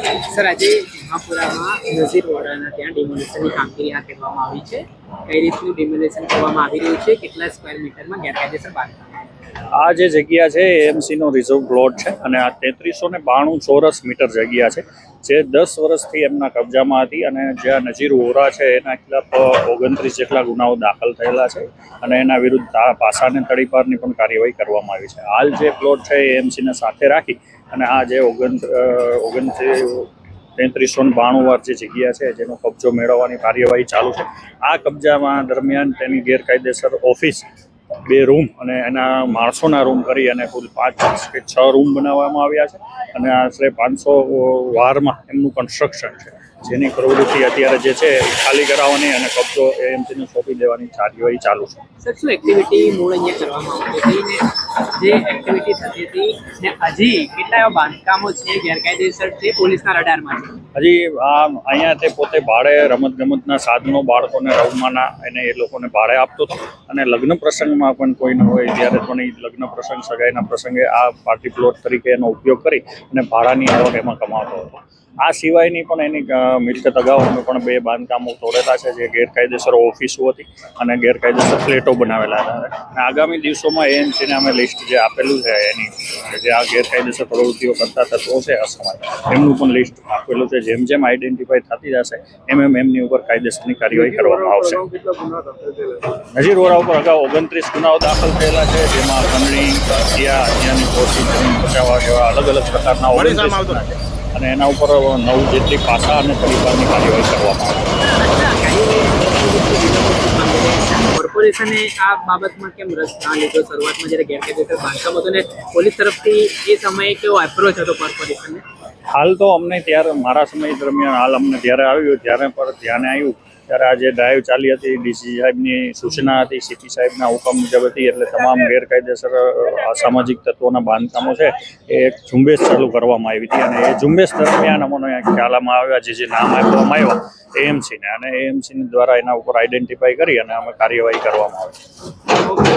Sir, આજે મહાપુરામાં નઝીર વોરાના ત્યાં ડિમોલિશનની કામગીરી હાથ ધરવામાં આવી છે. કઈ રીતનું ડિમોલિશન કરવામાં આવી રહ્યું છે, કેટલા સ્ક્વેર મીટરમાં ગેરકાયદેસર બાંધકામ? આ જે જગ્યા છે એએમસીનો રિઝર્વ પ્લોટ છે અને આ 3392 ચોરસ મીટર જગ્યા છે જે 10 વર્ષથી એમના કબજામાં હતી અને જ્યાં નઝીર વોરા છે એના ખિલાફ 29 જેટલા ગુનાઓ દાખલ થયેલા છે અને એના વિરુદ્ધ પાસાને તડીપારની પણ કાર્યવાહી કરવામાં આવી છે. હાલ જે પ્લોટ છે એએમસીને સાથે રાખી અને આ જે 3392 વાર જે જગ્યા છે જેનો કબજો મેળવવાની કાર્યવાહી ચાલુ છે. આ કબજામાં દરમિયાન તેની ગેરકાયદેસર ઓફિસ, 2 રૂમ અને એના માણસોના રૂમ કરી અને કુલ 5 કે 6 રૂમ બનાવવામાં આવ્યા છે અને આશરે 500 વારમાં એમનું કન્સ્ટ્રક્શન છે, જેની પ્રવૃત્તિ અત્યારે જે છે ખાલી કરાવવાની અને કબજો એએમસીને સોંપી દેવાની કાર્યવાહી ચાલુ છે. સર, શું એક્ટિવિટી મૂળ અહીંયા કરવામાં આવતી હતી ને જે એક્ટિવિટી થતી હતી ને હજી કેટલા એવા બાંધકામો છે ગેરકાયદેસર છે પોલીસના રડારમાં છે? હજી અહીંયા તે પોતે ભાડે રમતગમતના સાધનો બાળકોને રમવાના એને એ લોકોને ભાડે આપતો હતો અને લગ્ન પ્રસંગમાં પણ કોઈ ન હોય ત્યારે પણ એ લગ્ન પ્રસંગ, સગાઈના પ્રસંગે આ પાર્ટી પ્લોટ તરીકે એનો ઉપયોગ કરી અને ભાડાની આવક એમાં કમાતો હતો. આ સિવાયની પણ એની મિલકત અગાઉ અમે પણ 2 બાંધકામો તોડેલા છે જે ગેરકાયદેસર ઓફિસો હતી અને ગેરકાયદેસર ફ્લેટો બનાવેલા હતા. અને આગામી દિવસોમાં એએમસીને અમે લિસ્ટ જે આપેલું છે એની જે આ ગેરકાયદેસર પ્રવૃત્તિઓ કરતા તત્વો છે અસમાજ, એમનું પણ લિસ્ટ આપેલું છે. જેમ જેમ આઈડેન્ટિફાઈ થતી જશે એમ એમની ઉપર કાયદેસરની કાર્યવાહી કરવામાં આવશે. નઝીર વોરા ઉપર અગાઉ 29 ગુનાઓ દાખલ થયેલા છે, જેમાં ખંડણી, હત્યા, હત્યાની કોશિશ, જમીન બચાવવા જેવા અલગ અલગ પ્રકારના 29 ગુના છે અને એના ઉપર 9 જેટલી પાસા અને તડીપારની કાર્યવાહી કરવામાં આવે. કોર્પોરેશને આ બાબતમાં કેમ રસ ના લીધો? શરૂઆતમાં જ્યારે ગેરકાયદેસર બાંધકામ હતું ને પોલીસ તરફથી એ સમયે કેવો એપ્રોચ હતો કોર્પોરેશનને? હાલ તો અમને ત્યારે મારા સમય દરમિયાન હાલ અમને જ્યારે આવ્યું ત્યારે પર ધ્યાને આવ્યું ત્યારે આ જે ડ્રાઈવ ચાલી હતી, ડીસી સાહેબની સૂચના હતી, સીપી સાહેબના હુકમ મુજબ હતી, એટલે તમામ ગેરકાયદેસર અસામાજિક તત્વોના બાંધકામો છે એ એક ઝુંબેશ ચાલુ કરવામાં આવી હતી અને એ ઝુંબેશ દરમિયાન અમને ખ્યાલમાં આવ્યા જે નામ આપવામાં આવ્યા એએમસીને અને એએમસીને દ્વારા એના ઉપર આઈડેન્ટિફાઈ કરી અને અમે કાર્યવાહી કરવામાં આવી.